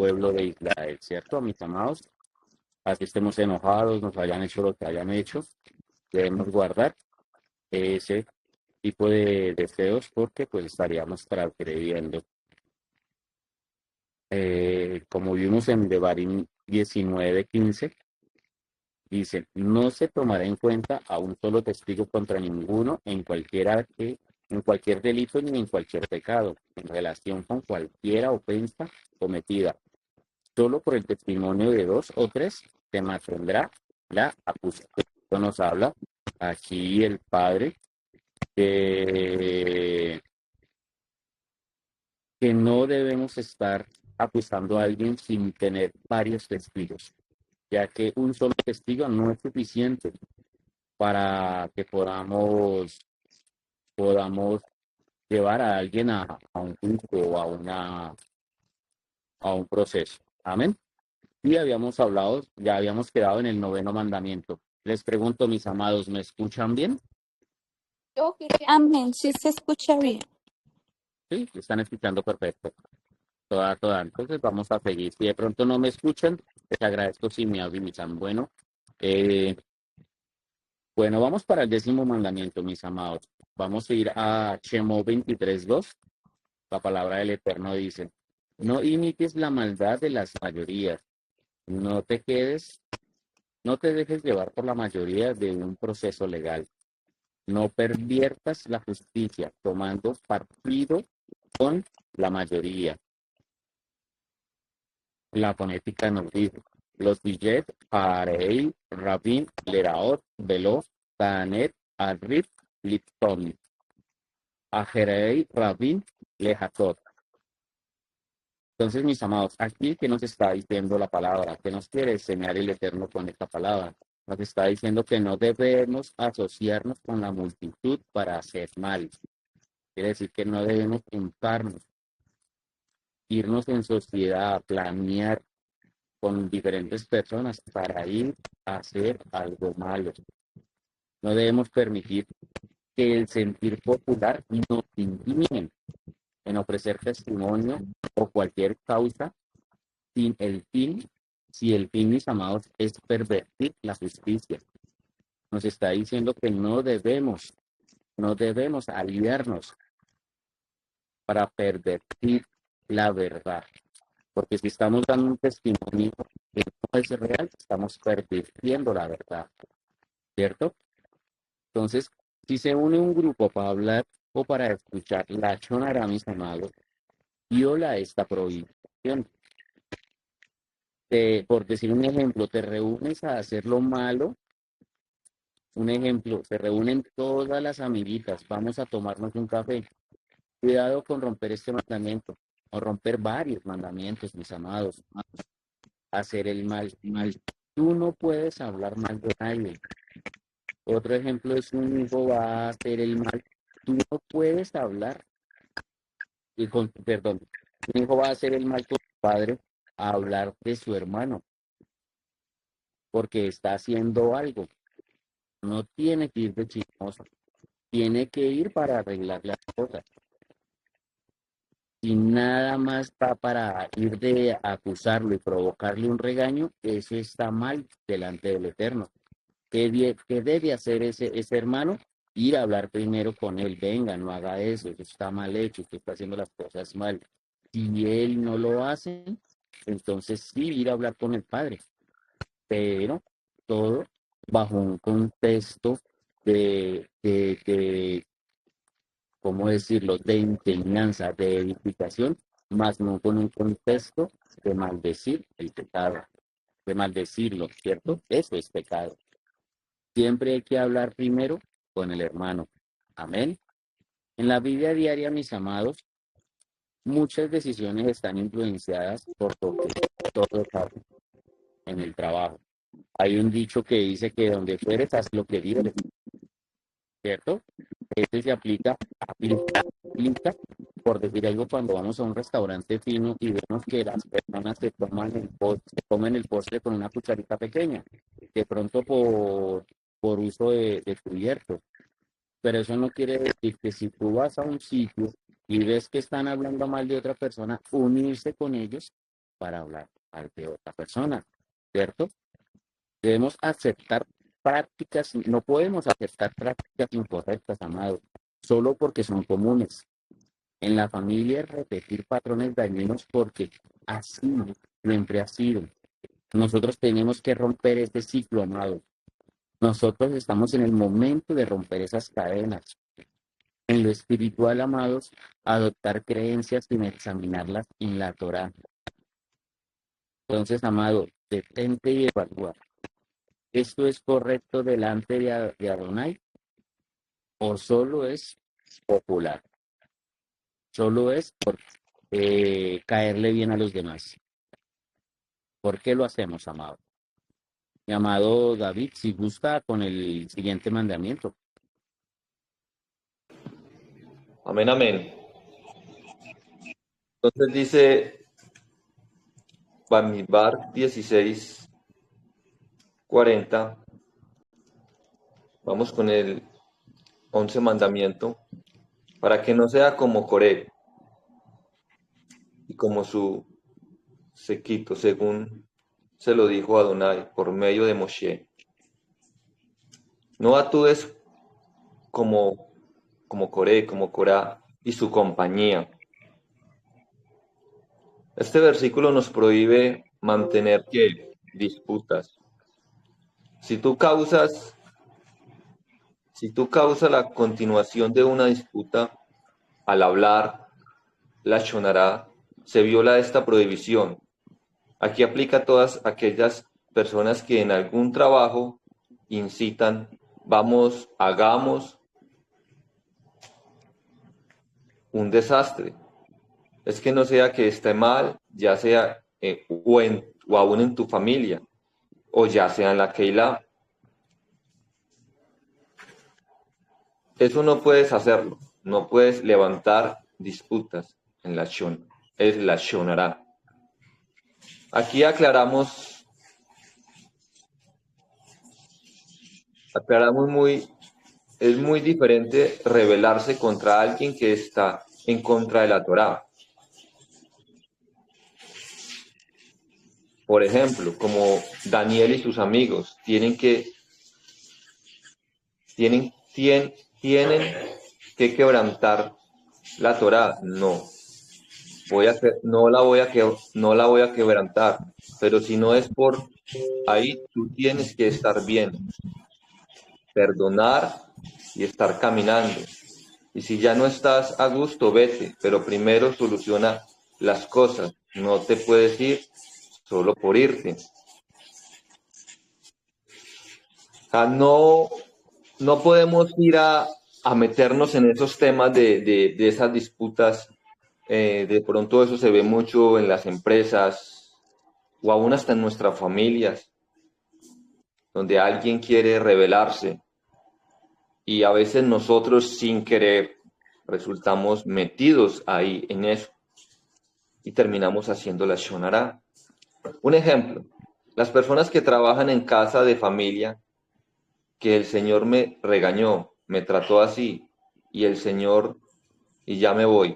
pueblo de Israel, ¿cierto, mis amados? Así estemos enojados, nos hayan hecho lo que hayan hecho, debemos guardar ese tipo de deseos porque pues estaríamos transgrediendo. Como vimos en Devarim 19:15, dice, no se tomará en cuenta a un solo testigo contra ninguno en cualquier delito ni en cualquier pecado, en relación con cualquiera ofensa cometida. Solo por el testimonio de 2 o 3 se mantendrá la acusación. Esto nos habla aquí el Padre que, que no debemos estar acusando a alguien sin tener varios testigos, ya que un solo testigo no es suficiente para que podamos llevar a alguien a un juicio o a un proceso. Amén. Y ya habíamos quedado en el noveno mandamiento. Les pregunto, mis amados, ¿me escuchan bien? Amén, sí se escucha bien. Sí, están escuchando perfecto. Toda. Entonces vamos a seguir. Si de pronto no me escuchan, les agradezco si me avisan. Bueno, vamos para el 10º mandamiento, mis amados. Vamos a ir a Shemó 23:2. La palabra del Eterno dice, no imites la maldad de las mayorías. No te quedes, no te dejes llevar por la mayoría de un proceso legal. No perviertas la justicia tomando partido con la mayoría. La fonética nos dice, los billets, Arei, Rabin, Leraot, Veloz, Tanet, Arif, Lipton, Ajerei, Rabin, Lejatot. Entonces, mis amados, aquí que nos está diciendo la palabra, que nos quiere enseñar el Eterno con esta palabra, nos está diciendo que no debemos asociarnos con la multitud para hacer mal. Quiere decir que no debemos juntarnos, irnos en sociedad, planear con diferentes personas para ir a hacer algo malo. No debemos permitir que el sentir popular nos intimide en ofrecer testimonio o cualquier causa sin el fin, si el fin, mis amados, es pervertir la justicia. Nos está diciendo que no debemos aliarnos para pervertir la verdad. Porque si estamos dando un testimonio que no es real, estamos pervirtiendo la verdad, ¿cierto? Entonces, si se une un grupo para hablar o para escuchar la chonara, mis amados, viola esta prohibición. Por decir un ejemplo, te reúnes a hacer lo malo. Un ejemplo, se reúnen todas las amiguitas, vamos a tomarnos un café. Cuidado con romper este mandamiento, o romper varios mandamientos, mis amados. Hacer el mal. Tú no puedes hablar mal de nadie. Otro ejemplo es un hijo va a hacer el mal. Tú no puedes hablar, perdón, un hijo va a hacer el mal con su padre a hablar de su hermano, porque está haciendo algo. No tiene que ir de chismoso, tiene que ir para arreglar las cosas. Si nada más está para ir de acusarlo y provocarle un regaño, eso está mal delante del Eterno. ¿Qué debe hacer ese hermano? Ir a hablar primero con él. Venga, no haga eso está mal hecho, usted está haciendo las cosas mal. Si él no lo hace, entonces sí ir a hablar con el padre. Pero todo bajo un contexto de ¿cómo decirlo?, de enseñanza, de edificación, más no con un contexto de maldecir el pecado, de maldecirlo, ¿cierto? Eso es pecado. Siempre hay que hablar primero con el hermano. Amén. En la vida diaria, mis amados, muchas decisiones están influenciadas por todo caso en el trabajo. Hay un dicho que dice que donde fueres, haz lo que vieres, ¿cierto? Este se aplica, por decir algo, cuando vamos a un restaurante fino y vemos que las personas comen el postre con una cucharita pequeña, de pronto por uso de cubierto. Pero eso no quiere decir que si tú vas a un sitio y ves que están hablando mal de otra persona, unirse con ellos para hablar mal de otra persona, ¿cierto? Debemos aceptar prácticas, no podemos aceptar prácticas incorrectas, amado, solo porque son comunes. En la familia repetir patrones dañinos porque así siempre ha sido. Nosotros tenemos que romper este ciclo, amado. Nosotros estamos en el momento de romper esas cadenas. En lo espiritual, amados, adoptar creencias sin examinarlas en la Torá. Entonces, amado, detente y evalúa. ¿Esto es correcto delante de Adonai o solo es popular? Solo es por caerle bien a los demás. ¿Por qué lo hacemos, amado? Mi amado David, si gusta con el siguiente mandamiento. Amén, amén. Entonces dice Bamidbar 16:40. Vamos con el 11 mandamiento. Para que no sea como Coré y como su séquito, según se lo dijo Adonai por medio de Moshe. No actúes como Coré, como Corá y su compañía. Este versículo nos prohíbe mantener ¿qué? Disputas. Si tú causas, si tú causas la continuación de una disputa al hablar, la shonará, se viola esta prohibición. Aquí aplica a todas aquellas personas que en algún trabajo incitan, vamos, hagamos un desastre. Es que no sea que esté mal, ya sea o aún en tu familia, o ya sea en la Keilah. Eso no puedes hacerlo. No puedes levantar disputas en la Shon. Es la Shonará. Aquí aclaramos es muy diferente rebelarse contra alguien que está en contra de la Torá. Por ejemplo, como Daniel y sus amigos tienen, tienen que quebrantar la Torá. No, no la voy a quebrantar. Pero si no es por ahí, tú tienes que estar bien, perdonar y estar caminando. Y si ya no estás a gusto, vete, pero primero soluciona las cosas. No te puedes ir solo por irte. O sea, no podemos ir a meternos en esos temas de esas disputas. De pronto eso se ve mucho en las empresas o aún hasta en nuestras familias, donde alguien quiere rebelarse y a veces nosotros sin querer resultamos metidos ahí en eso y terminamos haciendo la shonara. Un ejemplo, las personas que trabajan en casa de familia, que el Señor me regañó, me trató así y el Señor y ya me voy.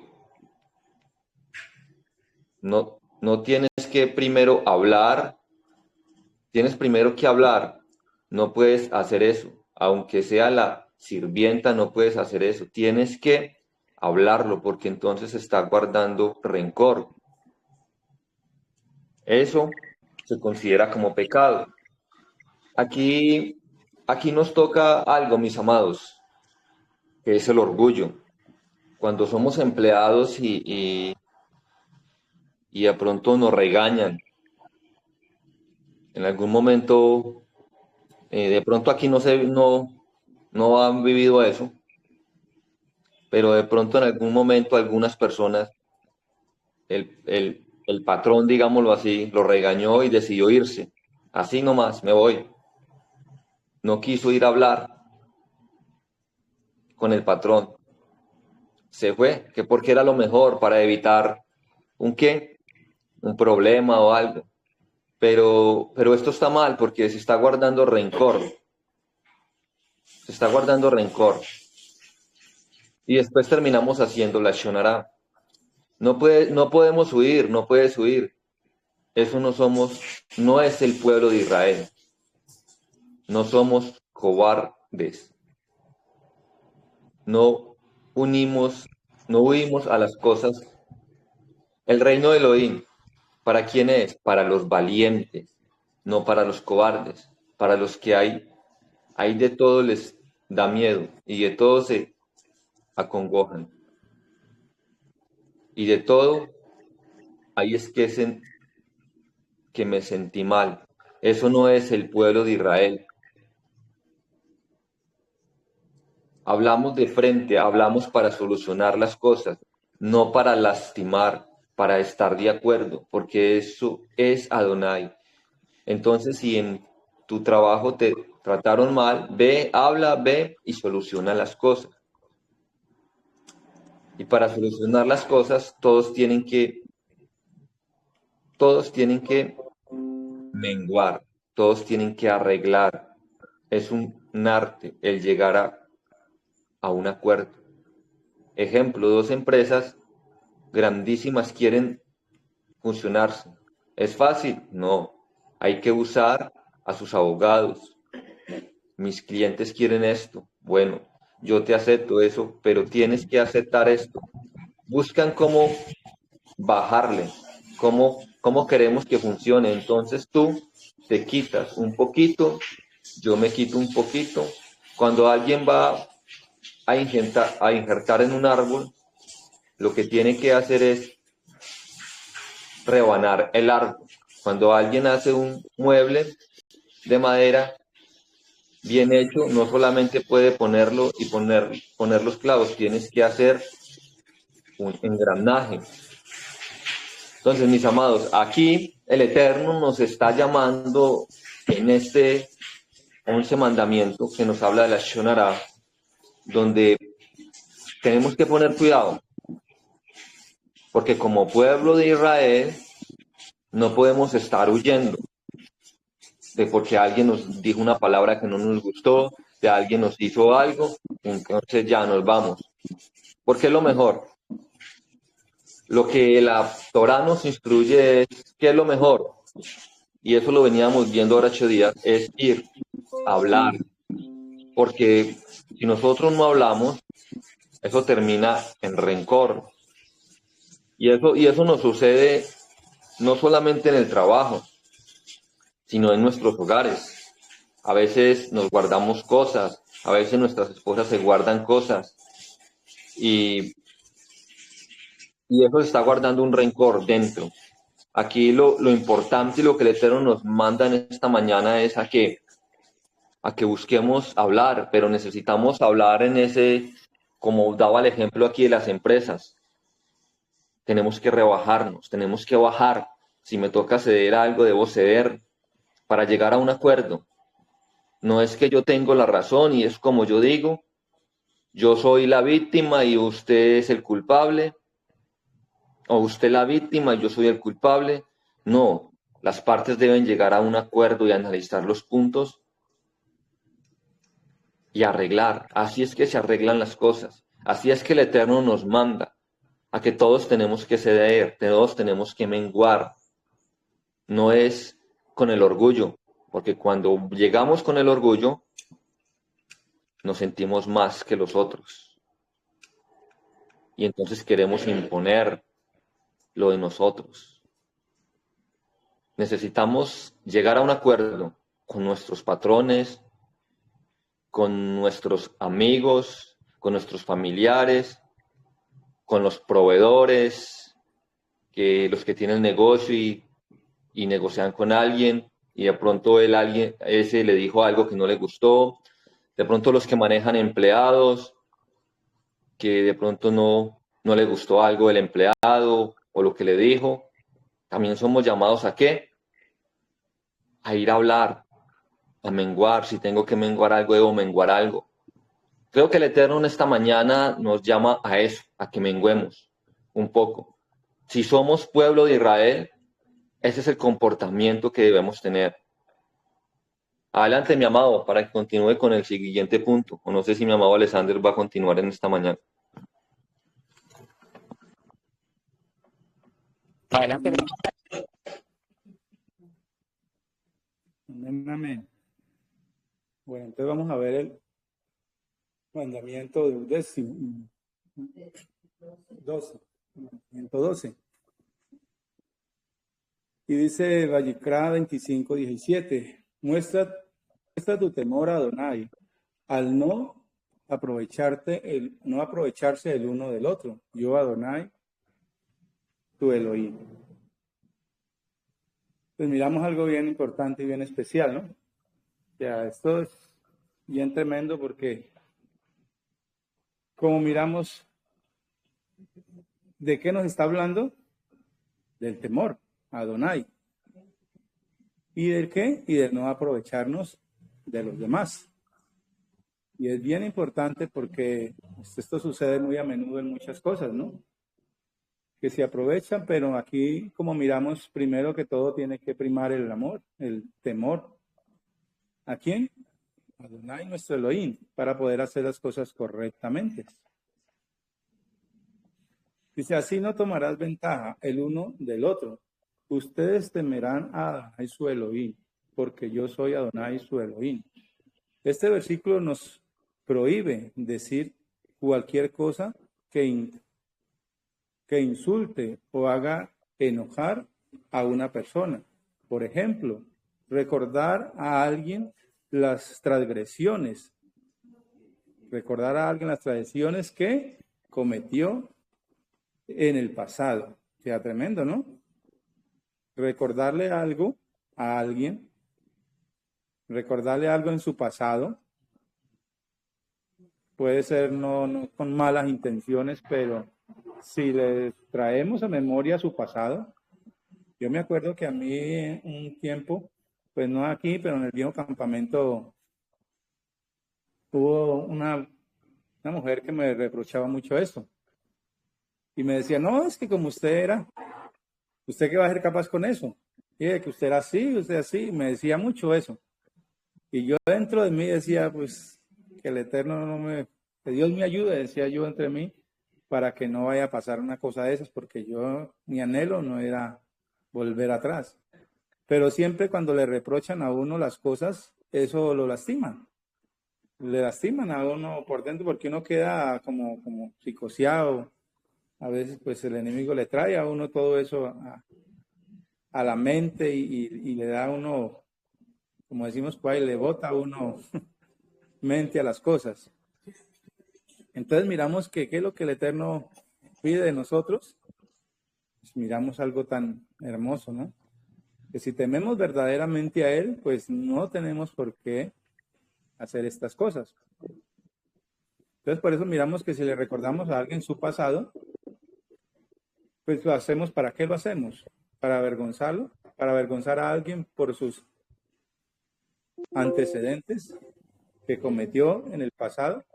No tienes que primero hablar, tienes primero que hablar. No puedes hacer eso, aunque sea la sirvienta, no puedes hacer eso. Tienes que hablarlo porque entonces está guardando rencor. Eso se considera como pecado. Aquí nos toca algo, mis amados, que es el orgullo. Cuando somos empleados y de pronto nos regañan, en algún momento, de pronto aquí no han vivido eso, pero de pronto en algún momento algunas personas, el patrón, digámoslo así, lo regañó y decidió irse. Así nomás, me voy. No quiso ir a hablar con el patrón. Se fue, que porque era lo mejor para evitar un qué, un problema o algo. Pero esto está mal porque se está guardando rencor. Se está guardando rencor. Y después terminamos haciendo la shonara. No podemos huir, no puedes huir. eso no es el pueblo de Israel. No somos cobardes. No no huimos a las cosas. El reino de Elohim, ¿para quién es? Para los valientes, no para los cobardes, para los que hay de todo les da miedo y de todo se acongojan. Y de todo, ahí es que me sentí mal. Eso no es el pueblo de Israel. Hablamos de frente, hablamos para solucionar las cosas, no para lastimar, para estar de acuerdo, porque eso es Adonai. Entonces, si en tu trabajo te trataron mal, ve, habla, ve y soluciona las cosas. Y para solucionar las cosas, todos tienen que menguar, todos tienen que arreglar. Es un arte el llegar a un acuerdo. Ejemplo, dos empresas grandísimas quieren funcionarse. ¿Es fácil? No. Hay que usar a sus abogados. Mis clientes quieren esto. Bueno, yo te acepto eso, pero tienes que aceptar esto. Buscan cómo bajarle, cómo queremos que funcione. Entonces tú te quitas un poquito, yo me quito un poquito. Cuando alguien va a injertar en un árbol, lo que tiene que hacer es rebanar el árbol. Cuando alguien hace un mueble de madera bien hecho, no solamente puede ponerlo y poner los clavos, tienes que hacer un engranaje. Entonces, mis amados, aquí el Eterno nos está llamando en este 11 mandamiento que nos habla de la Shonara, donde tenemos que poner cuidado, porque como pueblo de Israel no podemos estar huyendo de porque alguien nos dijo una palabra que no nos gustó, de alguien nos hizo algo, entonces ya nos vamos. Porque es lo mejor. Lo que la Torah nos instruye es ¿qué es lo mejor? Y eso lo veníamos viendo ahora 8 días, es ir a hablar. Porque si nosotros no hablamos, eso termina en rencor. Y eso nos sucede no solamente en el trabajo, sino en nuestros hogares. A veces nos guardamos cosas, a veces nuestras esposas se guardan cosas y eso está guardando un rencor dentro. Aquí lo importante y lo que el Eterno nos manda en esta mañana es a que busquemos hablar, pero necesitamos hablar en ese, como daba el ejemplo aquí de las empresas. Tenemos que rebajarnos, tenemos que bajar. Si me toca ceder algo, debo ceder para llegar a un acuerdo. No es que yo tengo la razón y es como yo digo, yo soy la víctima y usted es el culpable, o usted la víctima y yo soy el culpable. No, las partes deben llegar a un acuerdo y analizar los puntos y arreglar. Así es que se arreglan las cosas. Así es que el Eterno nos manda a que todos tenemos que ceder, todos tenemos que menguar. No es con el orgullo, porque cuando llegamos con el orgullo, nos sentimos más que los otros. Y entonces queremos imponer lo de nosotros. Necesitamos llegar a un acuerdo con nuestros patrones, con nuestros amigos, con nuestros familiares, con los proveedores, los que tienen negocio y negocian con alguien y de pronto alguien ese le dijo algo que no le gustó, de pronto los que manejan empleados, que de pronto no le gustó algo del empleado o lo que le dijo, también somos llamados ¿a qué? A ir a hablar, a menguar. Si tengo que menguar algo, debo menguar algo. Creo que el Eterno en esta mañana nos llama a eso, a que menguemos un poco. Si somos pueblo de Israel, ese es el comportamiento que debemos tener. Adelante, mi amado, para que continúe con el siguiente punto. O no sé si mi amado Alexander va a continuar en esta mañana. Adelante. amén. Bueno, entonces vamos a ver el mandamiento 12. Mandamiento 12. Y dice Vallicrá 25:17, muestra tu temor a Adonai, al no aprovecharse el uno del otro. Yo, Adonai, tu Elohim. Pues miramos algo bien importante y bien especial, ¿no? Ya, esto es bien tremendo porque como miramos, ¿de qué nos está hablando? Del temor a Adonai. ¿Y del qué? Y del no aprovecharnos de los demás. Y es bien importante porque esto sucede muy a menudo en muchas cosas, ¿no? Que se aprovechan, pero aquí, como miramos, primero que todo tiene que primar el amor, el temor. ¿A quién? Adonai, nuestro Elohim, para poder hacer las cosas correctamente. Dice, así no tomarás ventaja el uno del otro. Ustedes temerán a Adonai su Elohim, porque yo soy Adonai su Elohim. Este versículo nos prohíbe decir cualquier cosa que insulte o haga enojar a una persona. Por ejemplo, recordar a alguien las transgresiones. Recordar a alguien las transgresiones que cometió en el pasado. Sea tremendo, ¿no? Recordarle algo a alguien, recordarle algo en su pasado, puede ser no con malas intenciones, pero si le traemos a memoria su pasado, yo me acuerdo que a mí un tiempo, pues no aquí, pero en el viejo campamento, hubo una mujer que me reprochaba mucho eso. Y me decía, no, es que como usted qué va a ser capaz con eso. Y que usted así, me decía mucho eso. Y yo dentro de mí decía, pues, que el Eterno que Dios me ayude, decía yo entre mí, para que no vaya a pasar una cosa de esas, porque mi anhelo no era volver atrás. Pero siempre cuando le reprochan a uno las cosas, eso lo lastima. Le lastiman a uno por dentro porque uno queda como psicoseado. A veces pues el enemigo le trae a uno todo eso a la mente y le da a uno, como decimos por ahí, le bota a uno mente a las cosas. Entonces miramos que qué es lo que el Eterno pide de nosotros. Pues miramos algo tan hermoso, ¿no? Que si tememos verdaderamente a Él, pues no tenemos por qué hacer estas cosas. Entonces por eso miramos que si le recordamos a alguien su pasado, pues lo hacemos, ¿para qué lo hacemos? Para avergonzarlo, para avergonzar a alguien por sus antecedentes que cometió en el pasado.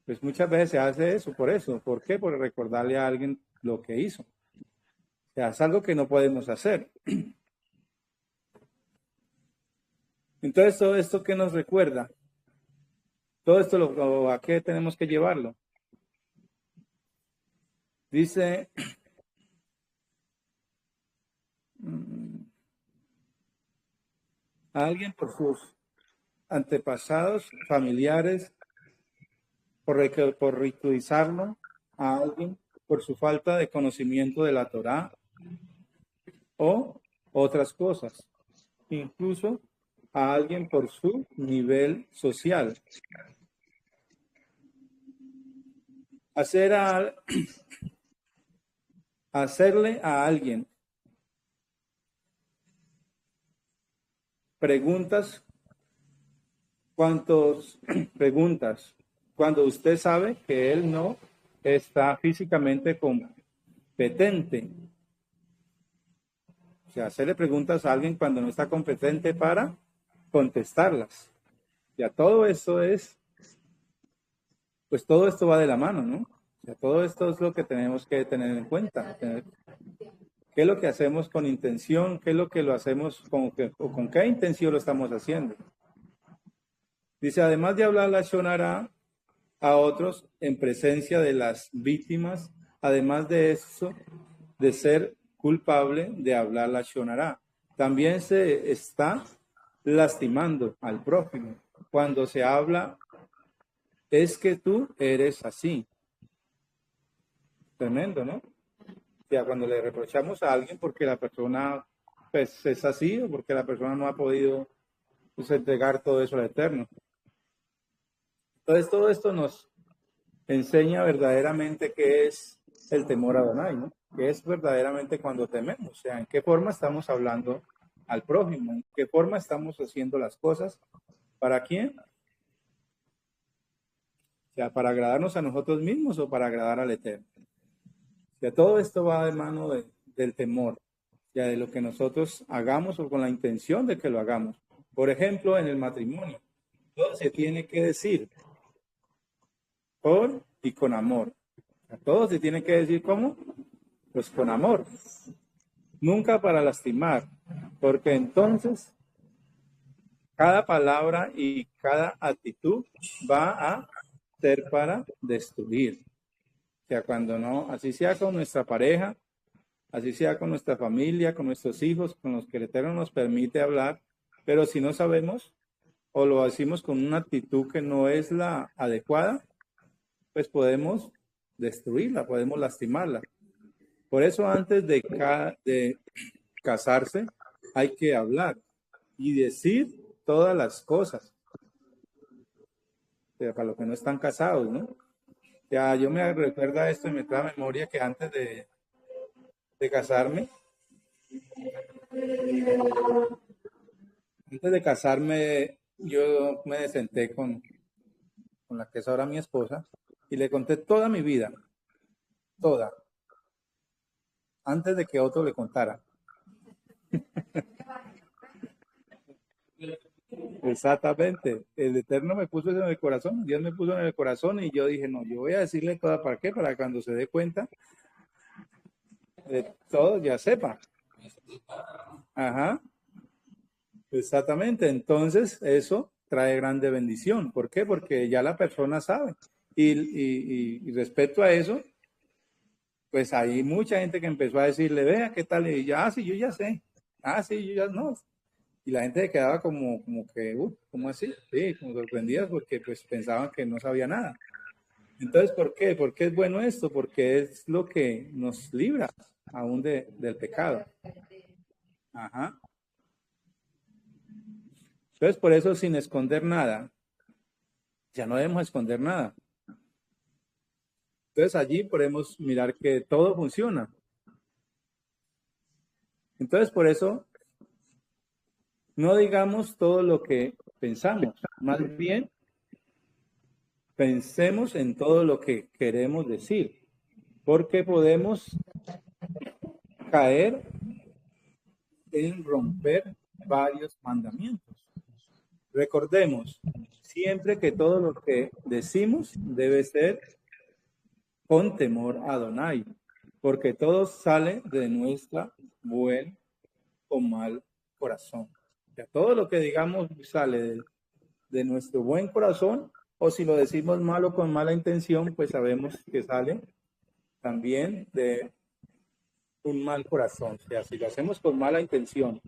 Pues muchas veces se hace eso por eso. ¿Por qué? Por recordarle a alguien lo que hizo. O sea, es algo que no podemos hacer. Entonces, todo esto que nos recuerda, todo esto ¿a qué tenemos que llevarlo? Dice, a alguien por sus antepasados, familiares, por ridiculizarlo, a alguien por su falta de conocimiento de la Torá o otras cosas, incluso a alguien por su nivel social. Hacerle a alguien preguntas cuando usted sabe que él no está físicamente competente. O sea, hacerle preguntas a alguien cuando no está competente para contestarlas. Ya todo esto pues todo esto va de la mano, ¿no? O sea, todo esto es lo que tenemos que tener en cuenta. ¿Qué es lo que hacemos con intención? ¿Qué es lo que lo hacemos con qué intención lo estamos haciendo? Dice, además de hablar la Shonara a otros en presencia de las víctimas, además de eso, de ser culpable de hablar la Shonara, también se está lastimando al prójimo. Cuando se habla, es que tú eres así. Tremendo, ¿no? O sea, cuando le reprochamos a alguien porque la persona pues, es así o porque la persona no ha podido pues, entregar todo eso al Eterno. Entonces, todo esto nos enseña verdaderamente qué es el temor a Adonai, ¿no? Que es verdaderamente cuando tememos, o sea, en qué forma estamos hablando al prójimo, en qué forma estamos haciendo las cosas, ¿para quién? O sea, para agradarnos a nosotros mismos o para agradar al Eterno. O sea, todo esto va de mano del temor, ya de lo que nosotros hagamos o con la intención de que lo hagamos. Por ejemplo, en el matrimonio, todo se tiene que decir por y con amor. O sea, todo se tiene que decir ¿cómo? Pues con amor. Nunca para lastimar, porque entonces cada palabra y cada actitud va a ser para destruir. O sea, cuando no, así sea con nuestra pareja, así sea con nuestra familia, con nuestros hijos, con los que el Eterno nos permite hablar, pero si no sabemos o lo decimos con una actitud que no es la adecuada, pues podemos destruirla, podemos lastimarla. Por eso antes de casarse hay que hablar y decir todas las cosas. O sea, para los que no están casados, ¿no? Ya yo me recuerda esto y me trae a memoria que antes antes de casarme, yo me senté con la que es ahora mi esposa y le conté toda mi vida, toda, antes de que otro le contara. Exactamente. El Eterno me puso eso en el corazón, Dios me puso en el corazón y yo dije, no, yo voy a decirle toda, ¿para qué? Para cuando se dé cuenta, de todo ya sepa. Ajá, exactamente. Entonces, eso trae grande bendición. ¿Por qué? Porque ya la persona sabe. Y respecto a eso, pues hay mucha gente que empezó a decirle, vea, ¿qué tal? Y ya, sí, yo ya sé. Ah, sí, yo ya no. Y la gente se quedaba como que, ¿cómo así? Sí, como sorprendidas porque pues pensaban que no sabía nada. Entonces, ¿por qué? ¿Por qué es bueno esto? Porque es lo que nos libra aún del pecado. Ajá. Entonces, por eso, sin esconder nada, ya no debemos esconder nada. Entonces, allí podemos mirar que todo funciona. Entonces, por eso, no digamos todo lo que pensamos, más bien pensemos en todo lo que queremos decir, porque podemos caer en romper varios mandamientos. Recordemos siempre que todo lo que decimos debe ser con temor a Adonai, porque todo sale de nuestra buen o mal corazón. O sea, todo lo que digamos sale de nuestro buen corazón, o si lo decimos malo con mala intención, pues sabemos que sale también de un mal corazón. O sea, si lo hacemos con mala intención,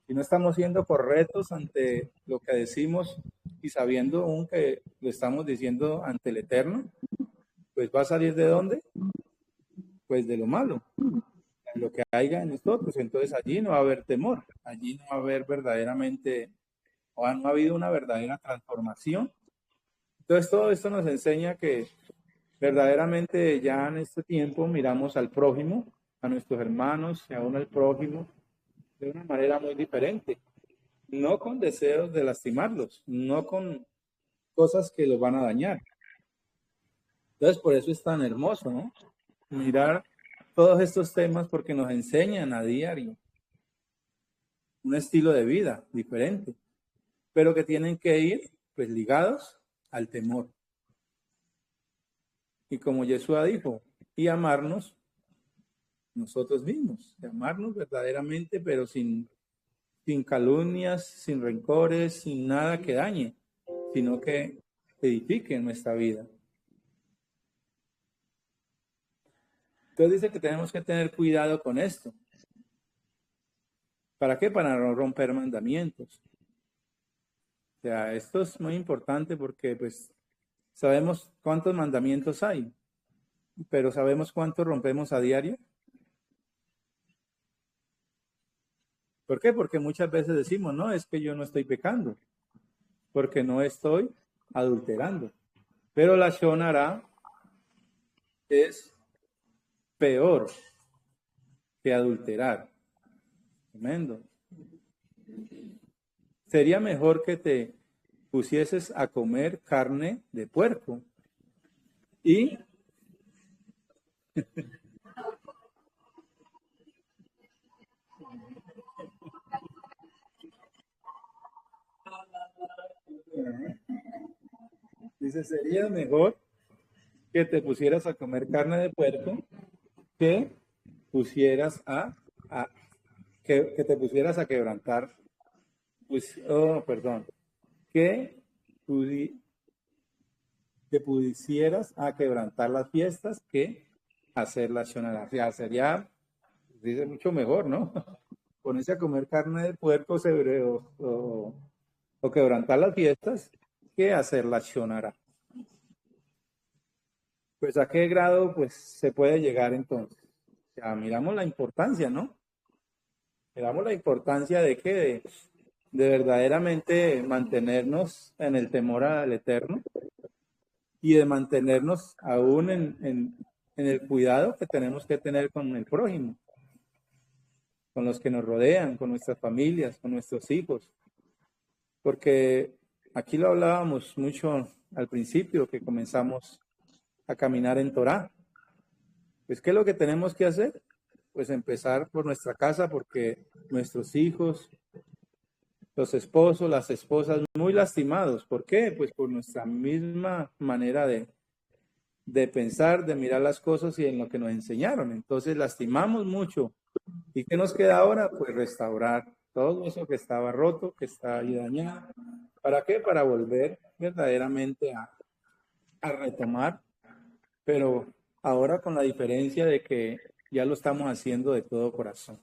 si no estamos siendo correctos ante lo que decimos y sabiendo aún que lo estamos diciendo ante el Eterno, pues va a salir de dónde? Pues de lo malo, de lo que haya en nosotros. Entonces allí no va a haber temor, allí no va a haber verdaderamente, o no ha habido una verdadera transformación. Entonces todo esto nos enseña que verdaderamente ya en este tiempo miramos al prójimo, a nuestros hermanos y aún al prójimo de una manera muy diferente, no con deseos de lastimarlos, no con cosas que los van a dañar. Entonces, por eso es tan hermoso, ¿no? Mirar todos estos temas porque nos enseñan a diario un estilo de vida diferente, pero que tienen que ir pues ligados al temor. Y como Yeshua dijo, y amarnos nosotros mismos, amarnos verdaderamente, pero sin calumnias, sin rencores, sin nada que dañe, sino que edifique nuestra vida. Entonces dice que tenemos que tener cuidado con esto. ¿Para qué? Para no romper mandamientos. O sea, esto es muy importante porque pues sabemos cuántos mandamientos hay, pero ¿sabemos cuántos rompemos a diario? ¿Por qué? Porque muchas veces decimos, no, es que yo no estoy pecando, porque no estoy adulterando. Pero la shonara es peor que adulterar. Tremendo. Sería mejor que te pusieses a comer carne de puerco y dice, sería mejor que te pusieras a comer carne de puerco que pusieras a que te pusieras a quebrantar, pues, oh, perdón, que, pudi- que pudieras a quebrantar las fiestas que hacer la shonara. O sea, sería, dice, mucho mejor, ¿no? Ponerse a comer carne de puerco o quebrantar las fiestas que hacer la shonara. Pues a qué grado pues se puede llegar entonces. O sea, miramos la importancia, ¿no? Miramos la importancia de que de verdaderamente mantenernos en el temor al Eterno y de mantenernos aún en el cuidado que tenemos que tener con el prójimo, con los que nos rodean, con nuestras familias, con nuestros hijos. Porque aquí lo hablábamos mucho al principio que comenzamos a caminar en Torá. Pues, ¿qué es lo que tenemos que hacer? Pues empezar por nuestra casa porque nuestros hijos, los esposos, las esposas, muy lastimados. ¿Por qué? Pues por nuestra misma manera de pensar, de mirar las cosas y en lo que nos enseñaron. Entonces lastimamos mucho. ¿Y qué nos queda ahora? Pues restaurar todo eso que estaba roto, que está ahí dañado. ¿Para qué? Para volver verdaderamente a retomar, pero ahora con la diferencia de que ya lo estamos haciendo de todo corazón.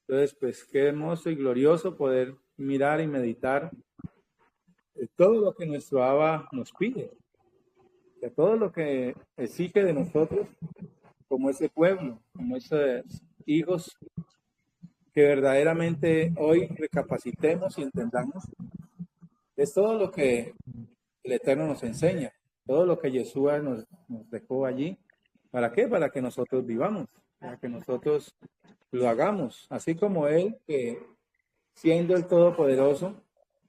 Entonces, pues qué hermoso y glorioso poder mirar y meditar todo lo que nuestro Abba nos pide, de todo lo que exige de nosotros como ese pueblo, como esos hijos, que verdaderamente hoy recapacitemos y entendamos. Es todo lo que el Eterno nos enseña, todo lo que Yeshua nos dejó allí. ¿Para qué? Para que nosotros vivamos, para que nosotros lo hagamos, así como Él, que siendo el Todopoderoso,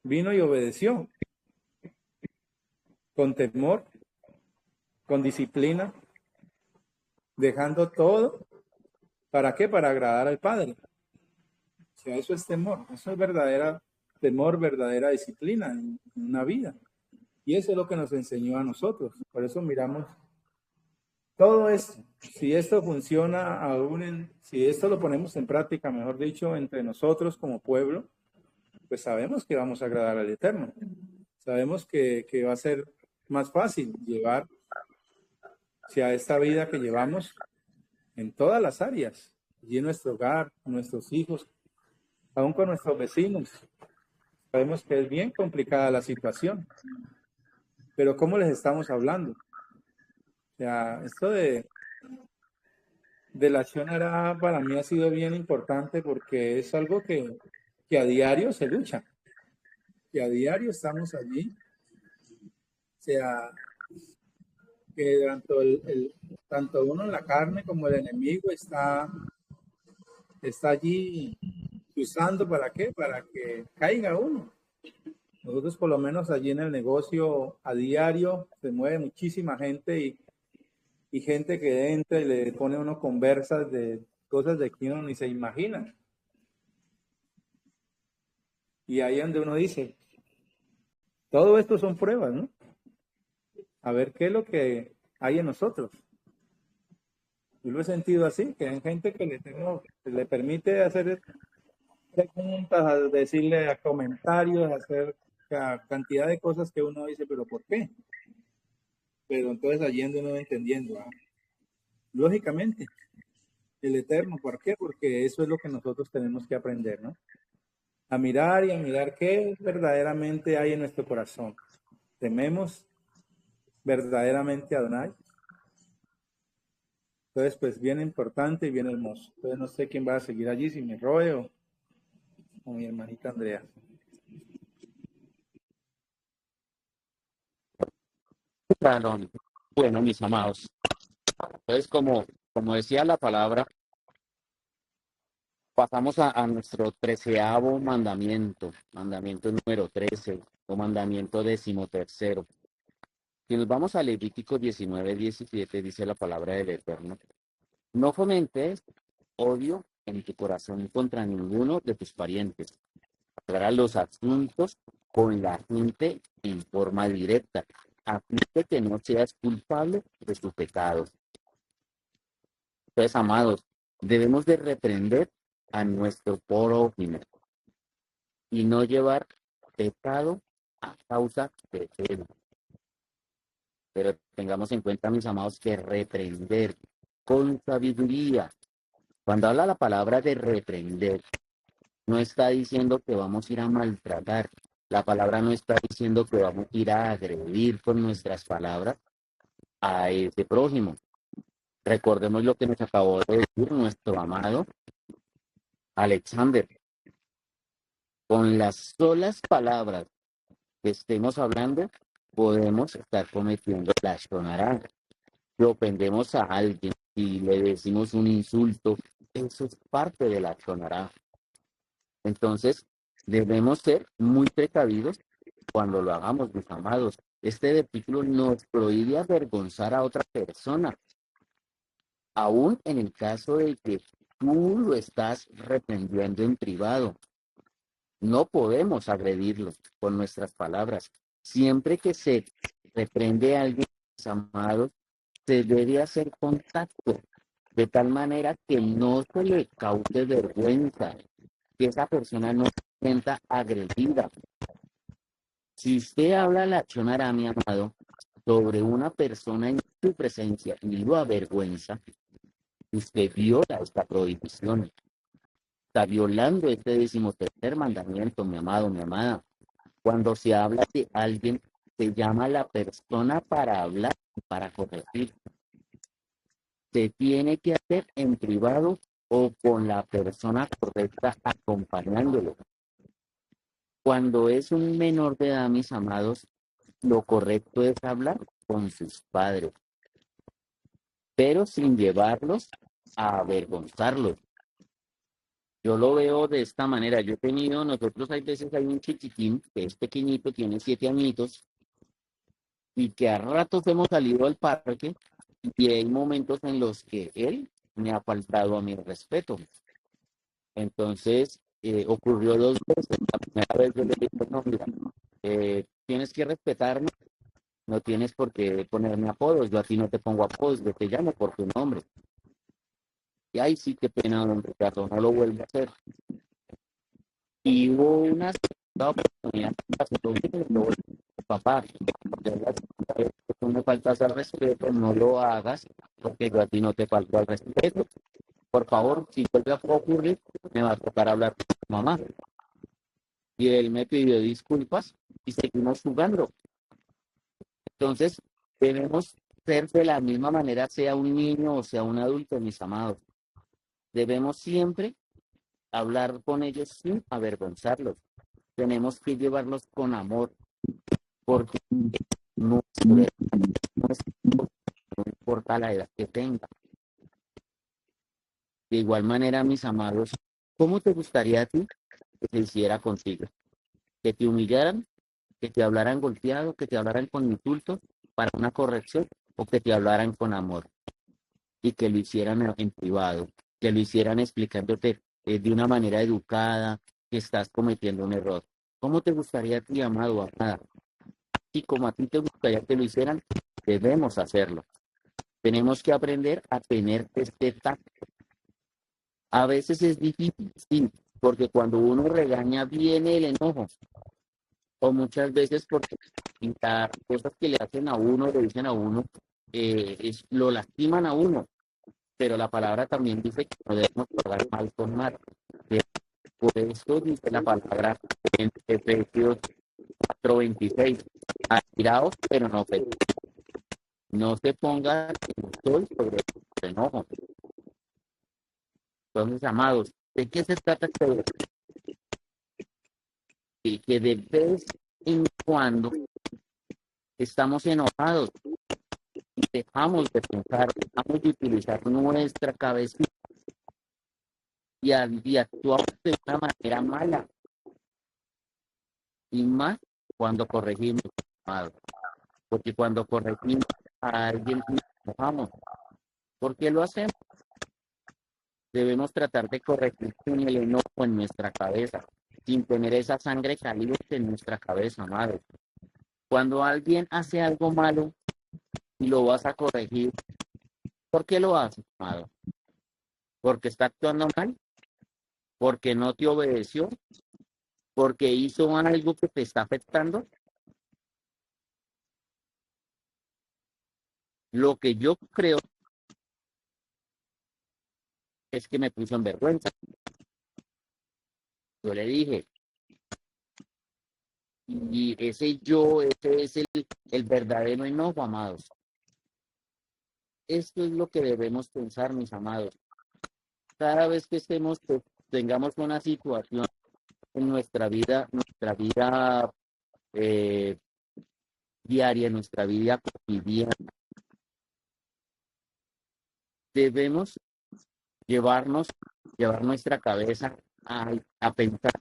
vino y obedeció con temor, con disciplina, dejando todo. ¿Para qué? Para agradar al Padre. O sea, eso es temor, eso es verdadera temor, verdadera disciplina en una vida. Y eso es lo que nos enseñó a nosotros. Por eso miramos todo esto. Si esto funciona aún si esto lo ponemos en práctica, mejor dicho, entre nosotros como pueblo, pues sabemos que vamos a agradar al Eterno. Sabemos que va a ser más fácil llevar hacia esta vida que llevamos en todas las áreas, y en nuestro hogar, con nuestros hijos, aún con nuestros vecinos. Sabemos que es bien complicada la situación, pero ¿cómo les estamos hablando? O sea, esto de la acción hará para mí ha sido bien importante porque es algo que a diario se lucha, que a diario estamos allí. O sea, que tanto uno en la carne como el enemigo está allí usando ¿para qué? Para que caiga uno. Nosotros por lo menos allí en el negocio a diario se mueve muchísima gente y gente que entra y le pone a uno conversas de cosas de que uno ni se imagina. Y ahí es donde uno dice, todo esto son pruebas, ¿no? A ver qué es lo que hay en nosotros. Yo lo he sentido así, que hay gente que le permite hacer preguntas, a decirle a comentarios, a hacer cantidad de cosas que uno dice, pero ¿por qué? Pero entonces allí uno va entendiendo. Lógicamente, el Eterno, ¿por qué? Porque eso es lo que nosotros tenemos que aprender, ¿no? a mirar y a mirar qué verdaderamente hay en nuestro corazón. ¿Tememos verdaderamente a Adonai? Entonces, pues bien importante y bien hermoso. Entonces, no sé quién va a seguir allí, si mi Roe o mi hermanita Andrea. Claro. Bueno, mis amados. Entonces, como decía la palabra, pasamos a nuestro 13º mandamiento, mandamiento número 13 o mandamiento 13º. Si nos vamos a Levítico 19:17, dice la palabra del Eterno: no fomentes odio en tu corazón contra ninguno de tus parientes. Aclara los asuntos con la gente en forma directa, a fin de que no seas culpable de sus pecados. Entonces, amados, debemos de reprender a nuestro prójimo y no llevar pecado a causa de él. Pero tengamos en cuenta, mis amados, que reprender con sabiduría. Cuando habla la palabra de reprender, no está diciendo que vamos a ir a maltratar. La palabra no está diciendo que vamos a ir a agredir con nuestras palabras a ese prójimo. Recordemos lo que nos acabó de decir nuestro amado Alexander. Con las solas palabras que estemos hablando, podemos estar cometiendo la shonará. Si ofendemos a alguien y le decimos un insulto, eso es parte de la shonará. Entonces, debemos ser muy precavidos cuando lo hagamos, mis amados. Este versículo nos prohíbe avergonzar a otra persona, aún en el caso de que tú lo estás reprendiendo en privado. No podemos agredirlo con nuestras palabras. Siempre que se reprende a alguien, mis amados, se debe hacer contacto, de tal manera que no se le cause vergüenza, que esa persona no se sienta agredida. Si usted habla la chonara, mi amado, sobre una persona en su presencia y lo avergüenza, usted viola esta prohibición. Está violando este 13º mandamiento, mi amado, mi amada. Cuando se habla de alguien, se llama a la persona para hablar y para corregir. Se tiene que hacer en privado o con la persona correcta acompañándolo. Cuando es un menor de edad, mis amados, lo correcto es hablar con sus padres, pero sin llevarlos a avergonzarlos. Yo lo veo de esta manera. Yo he tenido, nosotros hay veces hay un chiquitín que es pequeñito, tiene 7 añitos, y que a ratos hemos salido al parque y hay momentos en los que él me ha faltado a mi respeto. Entonces, ocurrió 2 veces. La primera vez yo le dije: no, mira, tienes que respetarme, no tienes por qué ponerme apodos, yo a ti no te pongo apodos, yo te llamo por tu nombre. Y ay, sí, qué pena, don Ricardo, no lo vuelvo a hacer. Y hubo una segunda oportunidad que pasó lo mismo, papá, ya la segunda vez que tú me faltas al respeto, no lo hagas, porque yo a ti no te falto al respeto. Por favor, si vuelve a ocurrir, me va a tocar hablar con tu mamá. Y él me pidió disculpas y seguimos jugando. Entonces, debemos ser de la misma manera, sea un niño o sea un adulto, mis amados. Debemos siempre hablar con ellos sin avergonzarlos. Tenemos que llevarlos con amor, porque no importa la edad que tenga. De igual manera, mis amados, ¿cómo te gustaría a ti que se hiciera contigo? ¿Que te humillaran? ¿Que te hablaran golpeado? ¿Que te hablaran con insultos para una corrección? ¿O que te hablaran con amor y que lo hicieran en privado? Que lo hicieran explicándote de una manera educada que estás cometiendo un error. ¿Cómo te gustaría a ti, amado o amada? Y como a ti te gustaría que lo hicieran, debemos hacerlo. Tenemos que aprender a tener este tacto. A veces es difícil, sí, porque cuando uno regaña viene el enojo, o muchas veces porque las cosas que le hacen a uno, le dicen a uno, lo lastiman a uno, pero la palabra también dice que no debemos pagar mal con mal. Por esto dice la palabra en Efesios 4:26, airaos, pero no pequéis. No se ponga el sol sobre el enojo. Entonces, amados, ¿de qué se trata esto? Que de vez en cuando estamos enojados y dejamos de pensar, dejamos de utilizar nuestra cabeza y actuamos de una manera mala. Y más cuando corregimos, amados. Porque cuando corregimos a alguien, nos enojamos. ¿Por qué lo hacemos? Debemos tratar de corregir con el enojo en nuestra cabeza, sin tener esa sangre caliente en nuestra cabeza, amado. Cuando alguien hace algo malo y lo vas a corregir, ¿por qué lo haces, amado? ¿Porque está actuando mal? ¿Porque no te obedeció? ¿Porque hizo algo que te está afectando? Lo que yo creo es que me puso en vergüenza. Yo le dije, y ese es el verdadero enojo, amados. Esto es lo que debemos pensar, mis amados. Cada vez que tengamos una situación en nuestra vida eh, diaria, nuestra vida cotidiana, debemos llevar nuestra cabeza a pensar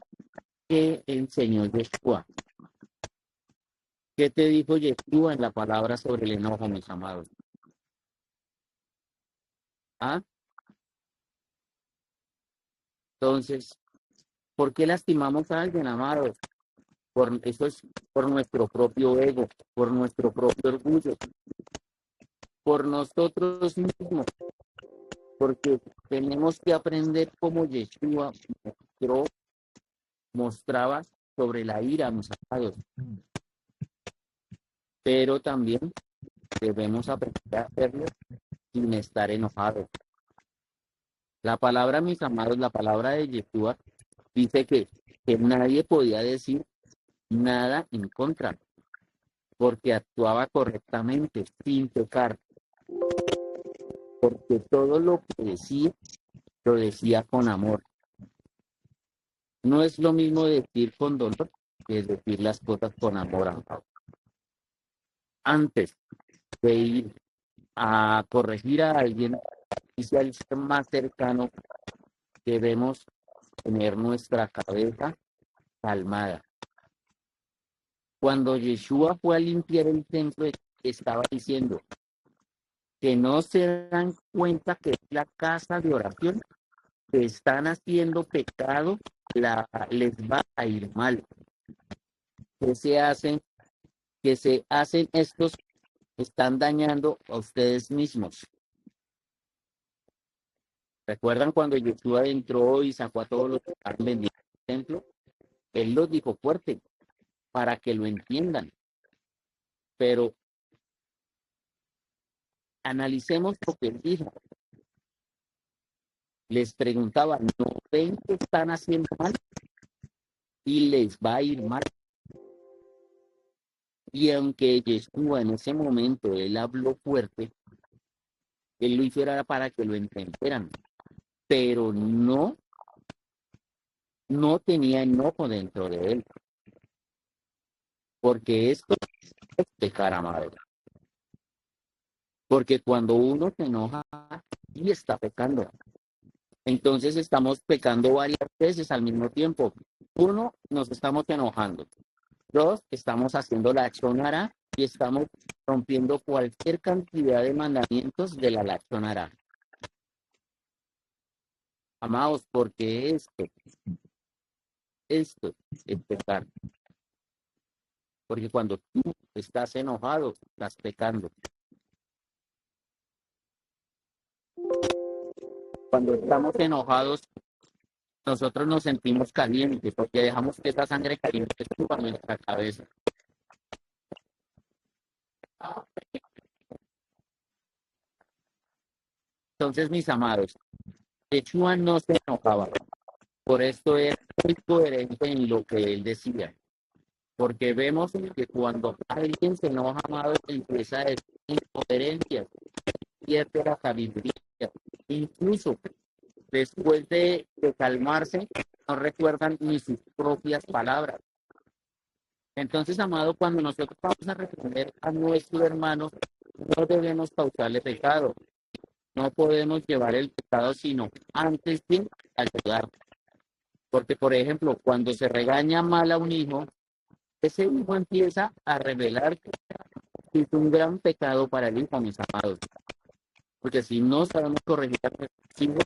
qué enseñó Yeshua. ¿Qué te dijo Yeshua en la palabra sobre el enojo, mis amados? ¿Ah? Entonces, ¿por qué lastimamos a alguien, amados? Eso es por nuestro propio ego, por nuestro propio orgullo, por nosotros mismos, porque tenemos que aprender como Yeshua mostraba sobre la ira, mis amados, pero también debemos aprender a hacerlo sin estar enojados. La palabra, mis amados, la palabra de Yeshua dice que nadie podía decir nada en contra, porque actuaba correctamente, sin pecar, porque todo lo que decía, lo decía con amor. No es lo mismo decir con dolor que decir las cosas con amor, amados. Antes de ir a corregir a alguien, dice al ser más cercano, debemos tener nuestra cabeza calmada. Cuando Yeshua fue a limpiar el templo, estaba diciendo que no se dan cuenta que es la casa de oración, que están haciendo pecado, les va a ir mal. Que se hacen estos, están dañando a ustedes mismos. ¿Recuerdan cuando Yeshua entró y sacó a todos los que estaban vendiendo el templo? Él los dijo fuerte para que lo entiendan. Pero analicemos lo que él dijo. Les preguntaba, ¿no ven que están haciendo mal? Y les va a ir mal. Y aunque Yeshua en ese momento, él habló fuerte, él lo hiciera para que lo entendieran. Pero no tenía enojo dentro de él. Porque esto es pecar, amado. Porque cuando uno se enoja y está pecando, entonces estamos pecando varias veces al mismo tiempo. Uno, nos estamos enojando. Dos, estamos haciendo la accionara y estamos rompiendo cualquier cantidad de mandamientos de la accionara. Amados, porque esto es pecar. Porque cuando tú estás enojado, estás pecando. Cuando estamos enojados, nosotros nos sentimos calientes porque dejamos que esa sangre caliente suba a nuestra cabeza. Entonces, mis amados, Yeshua no se enojaba. Por esto era muy coherente en lo que él decía, porque vemos que cuando alguien se enoja, amado, empieza a decir incoherencias, pierde la sabiduría, incluso después de calmarse, no recuerdan ni sus propias palabras. Entonces, amado, cuando nosotros vamos a reprender a nuestro hermano, no debemos causarle pecado, no podemos llevar el pecado, sino antes de ayudar. Porque, por ejemplo, cuando se regaña mal a un hijo, ese hijo empieza a revelar que es un gran pecado para el hijo, mis amados. Porque si no sabemos corregir a nuestros hijos,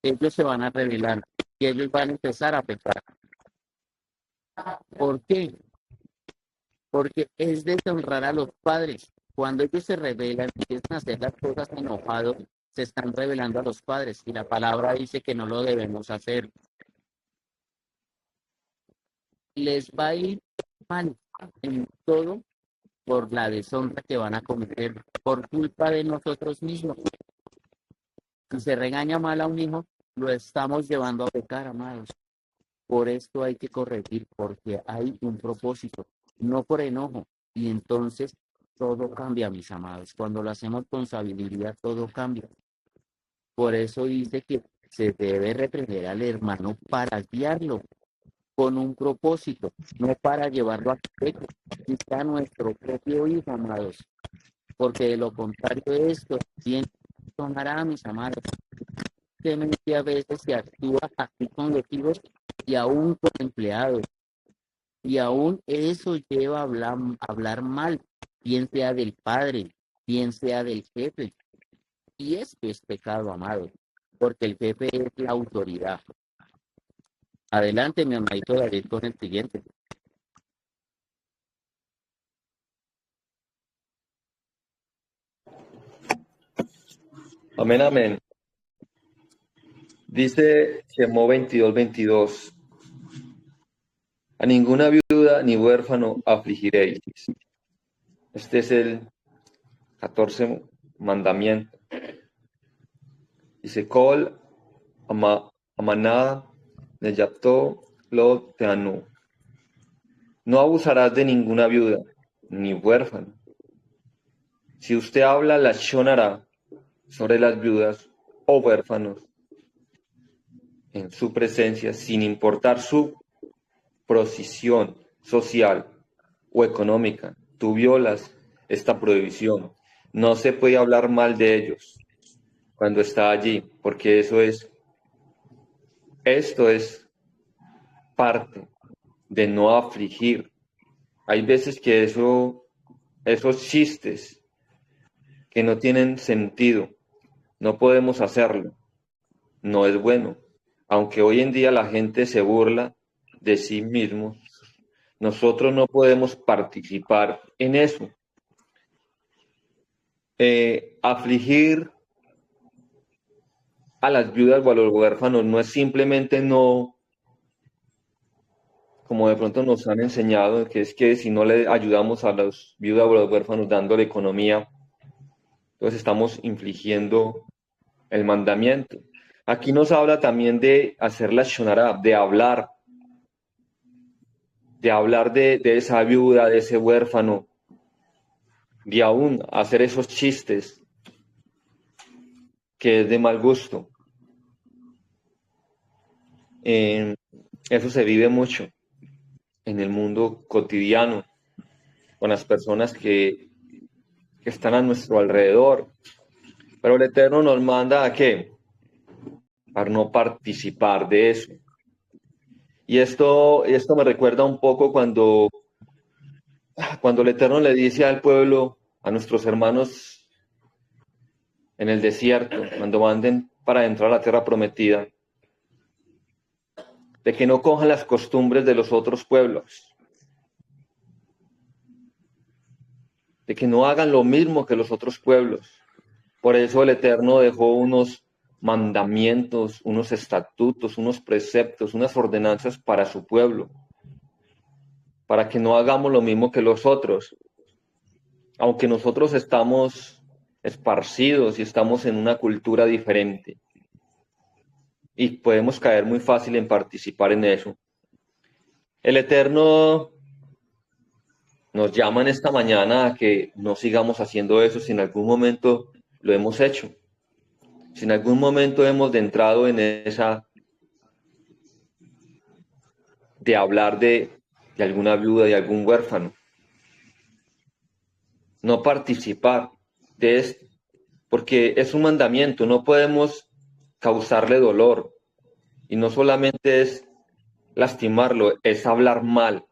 ellos se van a revelar y ellos van a empezar a pecar. ¿Por qué? Porque es deshonrar a los padres. Cuando ellos se rebelan, empiezan a hacer las cosas enojados, se están revelando a los padres y la palabra dice que no lo debemos hacer. Les va a ir mal en todo por la deshonra que van a cometer por culpa de nosotros mismos. Si se regaña mal a un hijo, lo estamos llevando a pecar, amados. Por esto hay que corregir, porque hay un propósito, no por enojo. Y entonces todo cambia, mis amados. Cuando lo hacemos con sabiduría, todo cambia. Por eso dice que se debe reprender al hermano para guiarlo con un propósito, no para llevarlo a pecar. Aquí está nuestro propio hijo, amados. Porque de lo contrario de esto, bien sonará, mis amados. Que a veces se actúa así con los hijos y aún con empleados. Y aún eso lleva a hablar mal, bien sea del padre, bien sea del jefe. Y esto es pecado, amado, porque el jefe es la autoridad. Adelante, mi amadito David, con el siguiente. Amén, amén. Dice Gemó 22:22. A ninguna viuda ni huérfano afligiréis. Este es el 14 mandamiento. Dice, Kol amaná neyapto lo teanu. No abusarás de ninguna viuda ni huérfano. Si usted habla la shonara sobre las viudas o huérfanos en su presencia, sin importar su posición social o económica, tú violas esta prohibición. No se puede hablar mal de ellos cuando está allí, porque esto es parte de no afligir. Hay veces que esos chistes que no tienen sentido, no podemos hacerlo, no es bueno. Aunque hoy en día la gente se burla de sí mismo, nosotros no podemos participar en eso. Afligir a las viudas o a los huérfanos no es simplemente no, como de pronto nos han enseñado, que es que si no le ayudamos a las viudas o a los huérfanos dándole economía, entonces estamos infligiendo el mandamiento. Aquí nos habla también de hacer la shonara, de hablar de esa viuda, de ese huérfano, de aún hacer esos chistes que es de mal gusto. Eso se vive mucho en el mundo cotidiano, con las personas que están a nuestro alrededor. Pero el Eterno nos manda ¿a qué? Para no participar de eso. Y esto me recuerda un poco cuando el Eterno le dice al pueblo, a nuestros hermanos en el desierto, cuando manden para entrar a la tierra prometida, de que no cojan las costumbres de los otros pueblos, de que no hagan lo mismo que los otros pueblos. Por eso el Eterno dejó unos mandamientos, unos estatutos, unos preceptos, unas ordenanzas para su pueblo, para que no hagamos lo mismo que los otros. Aunque nosotros estamos esparcidos y estamos en una cultura diferente. y podemos caer muy fácil en participar en eso. El Eterno nos llama en esta mañana a que no sigamos haciendo eso si en algún momento lo hemos hecho. Si en algún momento hemos entrado en esa de hablar de alguna viuda, de algún huérfano. No participar de esto, porque es un mandamiento, no podemos causarle dolor. Y no solamente es lastimarlo, es hablar mal.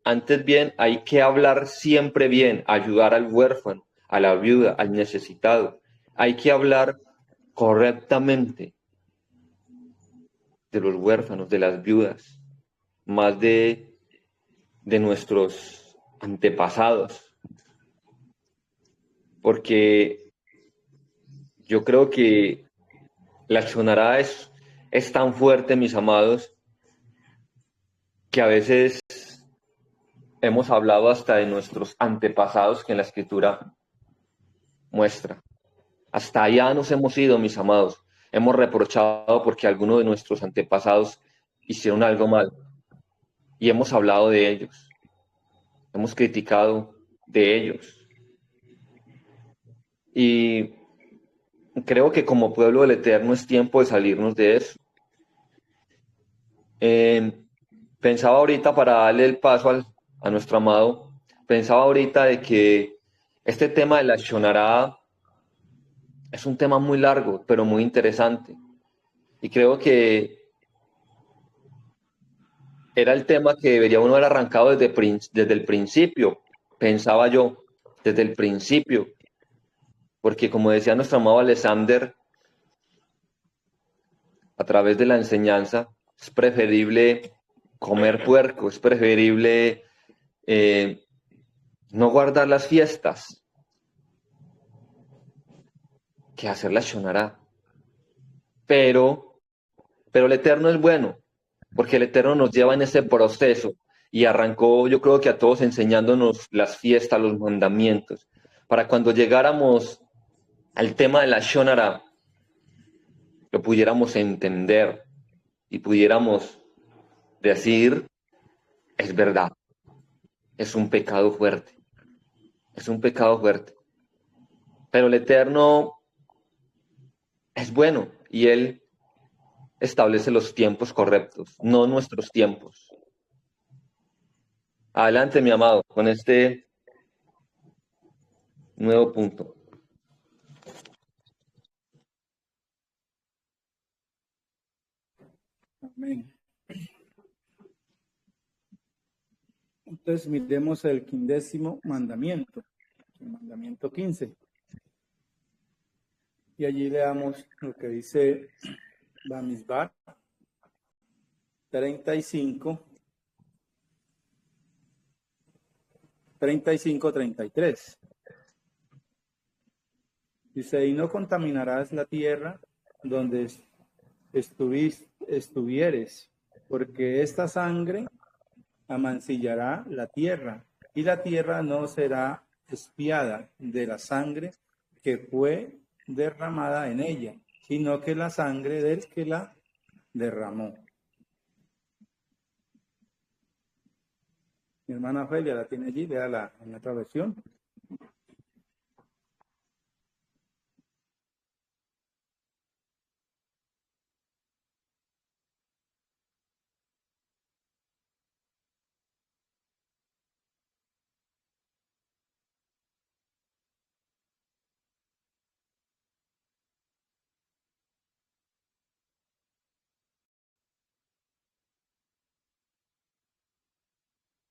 Antes bien, hay que hablar siempre bien, ayudar al huérfano, a la viuda, al necesitado. Hay que hablar correctamente de los huérfanos, de las viudas, más de nuestros antepasados. Porque yo creo que la Shonará es tan fuerte, mis amados, que a veces hemos hablado hasta de nuestros antepasados que en la Escritura muestra. Hasta allá nos hemos ido, mis amados. Hemos reprochado porque algunos de nuestros antepasados hicieron algo mal y hemos hablado de ellos. Hemos criticado de ellos. Y creo que como pueblo del Eterno es tiempo de salirnos de eso. Pensaba ahorita, para darle el paso a nuestro amado, pensaba ahorita de que este tema de la Shonará es un tema muy largo, pero muy interesante. Y creo que era el tema que debería uno haber arrancado desde el principio, pensaba yo, desde el principio. Porque como decía nuestro amado Alexander, a través de la enseñanza, es preferible comer puerco, es preferible no guardar las fiestas que hacer la Shonará. Pero el Eterno es bueno, porque el Eterno nos lleva en ese proceso y arrancó, yo creo que a todos enseñándonos las fiestas, los mandamientos, para cuando llegáramos al tema de la Shonará, lo pudiéramos entender y pudiéramos decir, es verdad, es un pecado fuerte, es un pecado fuerte. Pero el Eterno es bueno y Él establece los tiempos correctos, no nuestros tiempos. Adelante, mi amado, con este nuevo punto. Amén. Entonces miremos el 15º mandamiento, el mandamiento 15. Y allí leamos lo que dice Bamidbar 35, 33. Dice, y no contaminarás la tierra donde estuvieres, porque esta sangre amancillará la tierra, y la tierra no será expiada de la sangre que fue derramada en ella, sino que la sangre del que la derramó. Mi hermana Felia la tiene allí, léala en la otra versión.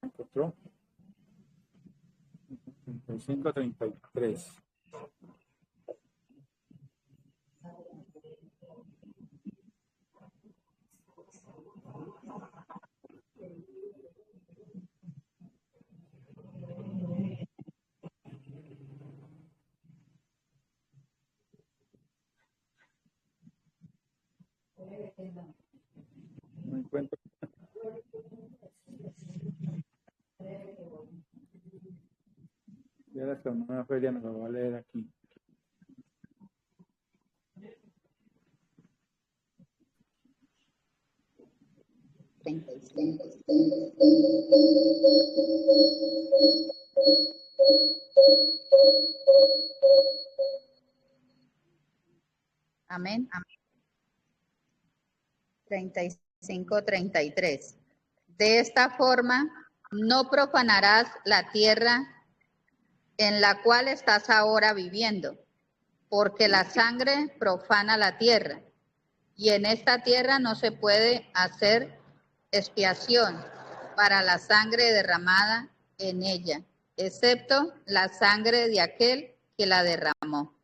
Encontró 35, 33. No encuentro. Ya la hermana Felia nos lo va a leer aquí. Amén. 35-33. De esta forma, no profanarás la tierra en la cual estás ahora viviendo, porque la sangre profana la tierra, y en esta tierra no se puede hacer expiación para la sangre derramada en ella, excepto la sangre de aquel que la derramó.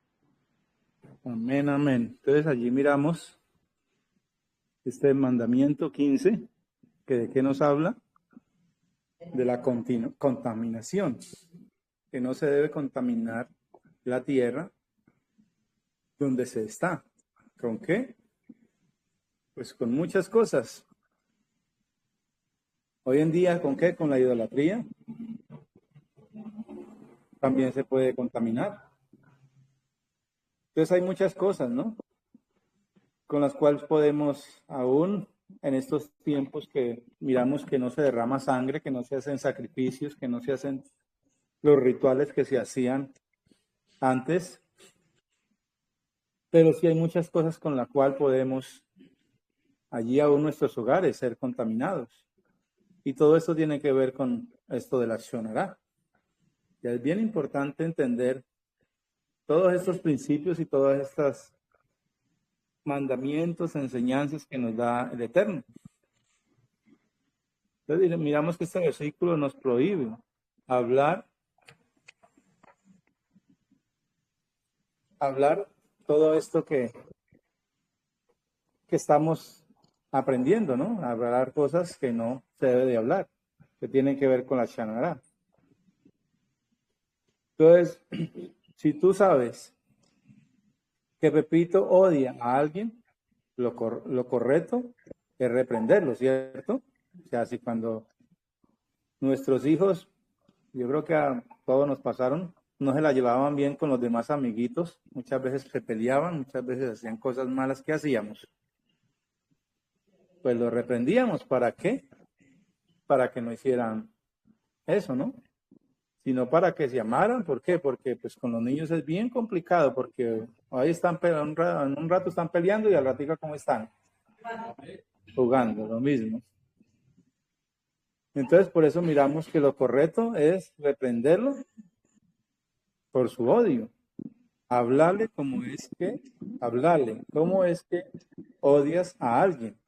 Amén, amén. Entonces allí miramos este mandamiento 15, que de qué nos habla, de la contaminación, que no se debe contaminar la tierra donde se está. ¿Con qué? Pues con muchas cosas. Hoy en día, ¿con qué? Con la idolatría. También se puede contaminar. Entonces hay muchas cosas, ¿no? Con las cuales podemos, aún en estos tiempos que miramos que no se derrama sangre, que no se hacen sacrificios, que no se hacen los rituales que se hacían antes, pero sí hay muchas cosas con las cuales podemos allí aún nuestros hogares ser contaminados. Y todo esto tiene que ver con esto de la Shonará. Ya es bien importante entender todos estos principios y todas estas mandamientos, enseñanzas que nos da el Eterno. Entonces miramos que este versículo nos prohíbe hablar todo esto que estamos aprendiendo, ¿no? Hablar cosas que no se debe de hablar, que tienen que ver con la Shonará. Entonces, si tú sabes que Pepito odia a alguien, lo correcto es reprenderlo, ¿cierto? O sea, si cuando nuestros hijos, yo creo que a todos nos pasaron, no se la llevaban bien con los demás amiguitos, muchas veces se peleaban, muchas veces hacían cosas malas que hacíamos, pues lo reprendíamos. ¿Para qué? Para que no hicieran eso, ¿no? Sino para que se amaran. ¿Por qué? Porque pues con los niños es bien complicado, porque ahí están en un rato están peleando y al ratito ¿cómo están? Jugando, lo mismo. Entonces por eso miramos que lo correcto es reprenderlo por su odio. Hablarle cómo es que odias a alguien.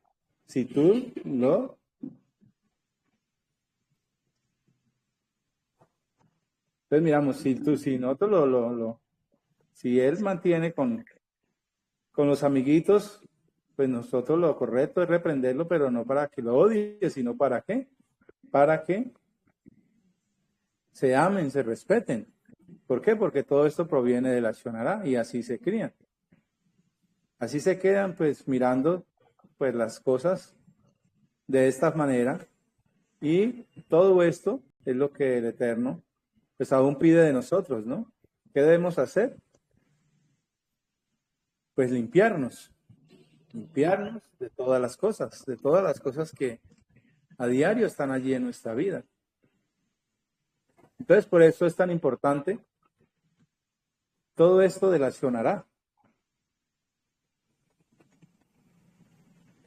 Si tú lo... Entonces miramos, si nosotros si él mantiene con los amiguitos, pues nosotros lo correcto es reprenderlo, pero no para que lo odie, sino para qué, para que se amen, se respeten. ¿Por qué? Porque todo esto proviene de la Shonará y así se crían. Así se quedan pues mirando pues las cosas de esta manera, y todo esto es lo que el Eterno pues aún pide de nosotros, ¿no? ¿Qué debemos hacer? Pues limpiarnos de todas las cosas que a diario están allí en nuestra vida. Entonces, por eso es tan importante todo esto de la Shonará.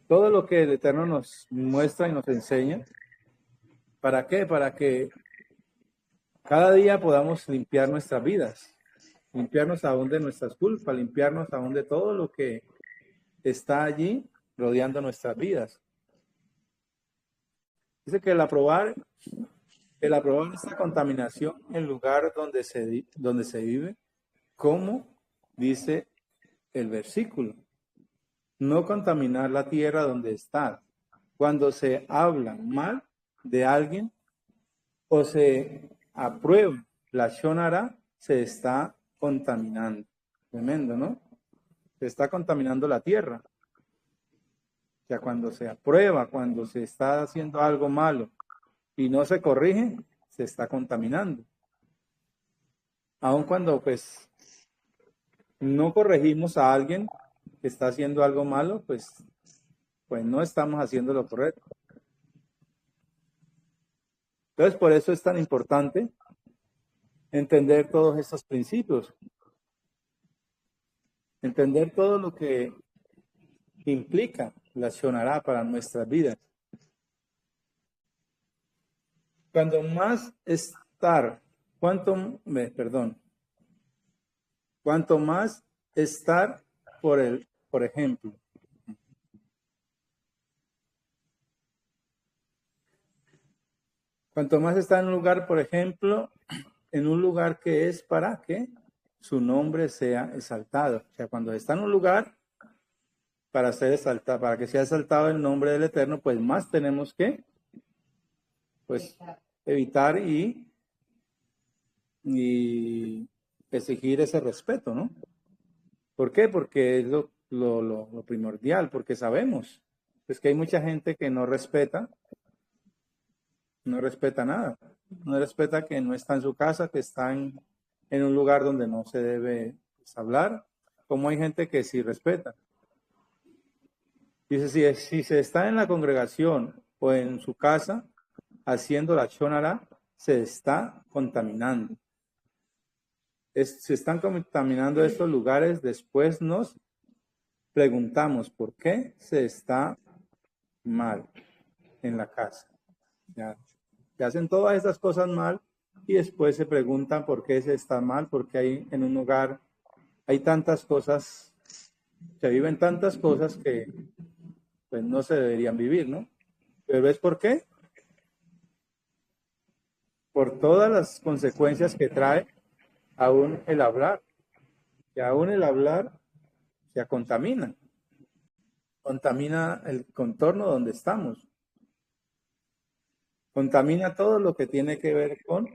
Todo lo que el Eterno nos muestra y nos enseña. ¿Para qué? Para que cada día podamos limpiar nuestras vidas, limpiarnos aún de nuestras culpas, limpiarnos aún de todo lo que está allí rodeando nuestras vidas. Dice que el aprobar esta contaminación en el lugar donde se vive, como dice el versículo, no contaminar la tierra donde está. Cuando se habla mal de alguien o se aprueba la Shonará, se está contaminando. Tremendo, ¿no? Se está contaminando la tierra. O sea, cuando se aprueba, cuando se está haciendo algo malo y no se corrige, se está contaminando. Aun cuando pues no corregimos a alguien que está haciendo algo malo, pues no estamos haciendo lo correcto. Entonces, por eso es tan importante entender todos estos principios, entender todo lo que implica la Shonará para nuestras vidas. Cuanto más estar, por ejemplo, cuanto más estar en un lugar, por ejemplo, en un lugar que es para que su nombre sea exaltado. O sea, cuando está en un lugar para ser exaltado, para que sea exaltado el nombre del Eterno, pues más tenemos que, pues, evitar y exigir ese respeto, ¿no? ¿Por qué? Porque es lo primordial, porque sabemos pues, que hay mucha gente que no respeta nada, no respeta que no está en su casa, que está en un lugar donde no se debe pues, hablar, como hay gente que sí respeta. Dice, si se está en la congregación o en su casa haciendo la shonara, se está contaminando. Se están contaminando estos lugares, después nos preguntamos por qué se está mal en la casa. Ya, se hacen todas estas cosas mal y después se preguntan por qué se está mal, porque hay en un lugar hay tantas cosas, se viven tantas cosas que pues no se deberían vivir, ¿no? Pero ¿ves por qué? Por todas las consecuencias que trae aún el hablar, que aún el hablar se contamina el contorno donde estamos, contamina todo lo que tiene que ver con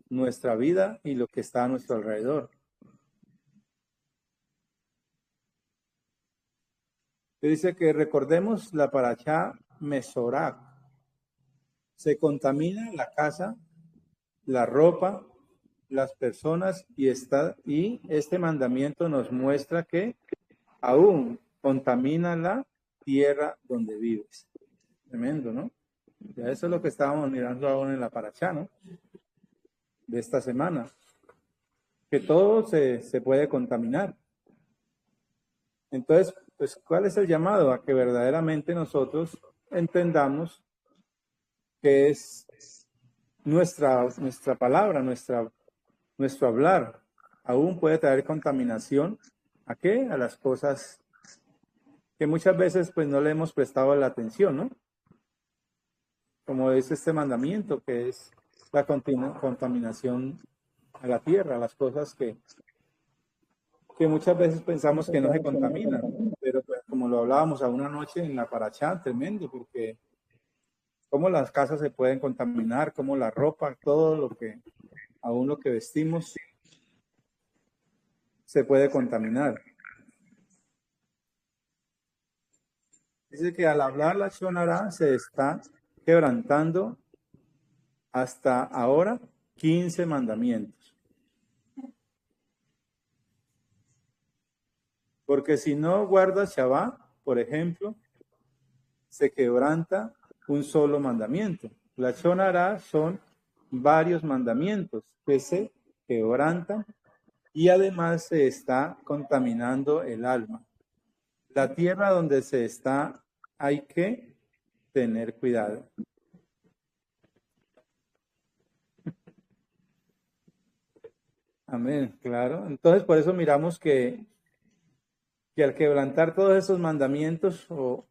nuestra vida y lo que está a nuestro alrededor. Dice que recordemos la parashá Mesorak. Se contamina la casa, la ropa, las personas y este mandamiento nos muestra que aún contamina la tierra donde vives. Tremendo, ¿no? Ya eso es lo que estábamos mirando ahora en la parashá, ¿no? De esta semana. Que todo se puede contaminar. Entonces, pues, ¿cuál es el llamado? A que verdaderamente nosotros entendamos que es nuestra palabra, nuestro hablar. Aún puede traer contaminación. ¿A qué? A las cosas que muchas veces pues no le hemos prestado la atención, ¿no? Como es este mandamiento, que es la contaminación a la tierra, las cosas que muchas veces pensamos que no se contaminan, pero pues, como lo hablábamos a una noche en la parashá, tremendo, porque cómo las casas se pueden contaminar, cómo la ropa, todo aún lo que vestimos, se puede contaminar. Dice que al hablar la shonara se está quebrantando hasta ahora 15 mandamientos. Porque si no guardas Shabbat, por ejemplo, se quebranta un solo mandamiento. La shonara son varios mandamientos que se quebrantan y además se está contaminando el alma. La tierra donde se está, hay que tener cuidado. Amén, claro. Entonces, por eso miramos que al quebrantar todos esos mandamientos o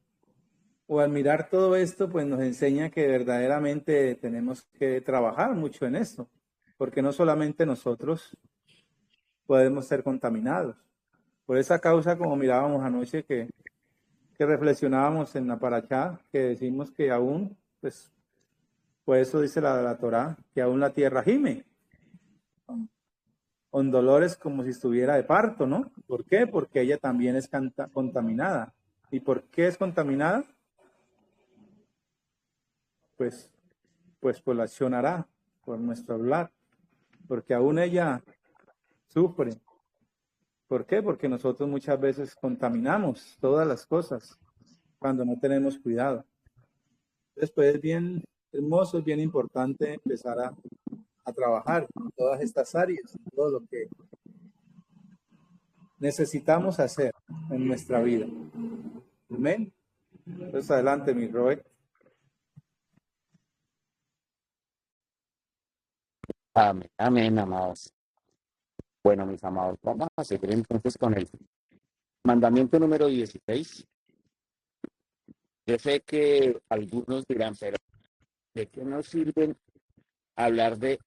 al mirar todo esto, pues nos enseña que verdaderamente tenemos que trabajar mucho en esto, porque no solamente nosotros podemos ser contaminados. Por esa causa, como mirábamos anoche, que reflexionábamos en la parashá, que decimos que aún, pues, por eso dice la Torá, que aún la tierra gime, con dolores como si estuviera de parto, ¿no? ¿Por qué? Porque ella también es contaminada. ¿Y por qué es contaminada? Pues por la shonara, por nuestro hablar, porque aún ella sufre. ¿Por qué? Porque nosotros muchas veces contaminamos todas las cosas cuando no tenemos cuidado. Entonces, pues es bien hermoso, es bien importante empezar a trabajar en todas estas áreas, en todo lo que necesitamos hacer en nuestra vida. Amén. Entonces, adelante, mi Roy. Amén, amén, amados. Bueno, mis amados, vamos a seguir entonces con el mandamiento número 16. Yo sé que algunos dirán, pero ¿de qué nos sirven hablar de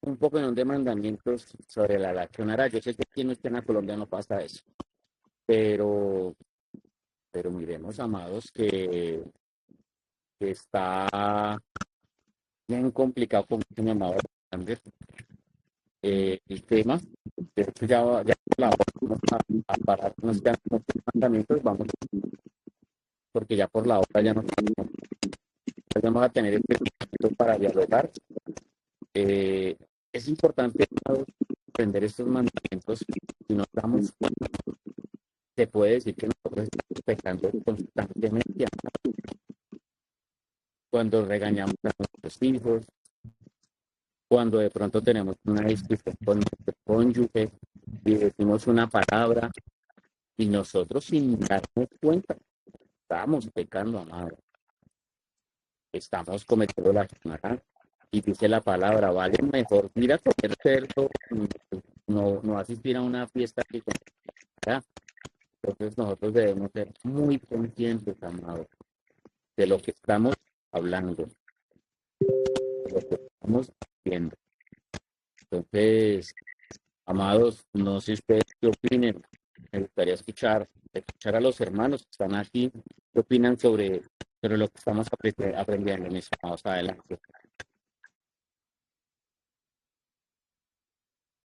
un poco de mandamientos sobre la lactonara? Yo sé que aquí en Colombia no pasa eso, pero miremos, amados, que está bien complicado con mi amado Alexander, el tema. De hecho, ya por la hora vamos a parar, nos quedan como 3 mandamientos, vamos, porque ya por la hora ya no vamos a tener este momento para dialogar. Es importante aprender estos mandamientos. Si nos damos cuenta, se puede decir que nosotros estamos pecando constantemente cuando regañamos a nuestros hijos, cuando de pronto tenemos una discusión con nuestro cónyuge y decimos una palabra y nosotros sin darnos cuenta estamos pecando, amado. Estamos cometiendo la maldad. Y dice la palabra, vale mejor ir a comer cerdo, no asistir a una fiesta que comer. Entonces nosotros debemos ser muy conscientes, amados, de lo que estamos hablando, de lo que estamos viendo. Entonces, amados, no sé ustedes qué opinen. Me gustaría escuchar a los hermanos que están aquí, qué opinan sobre lo que estamos aprendiendo, mis amados. Adelante.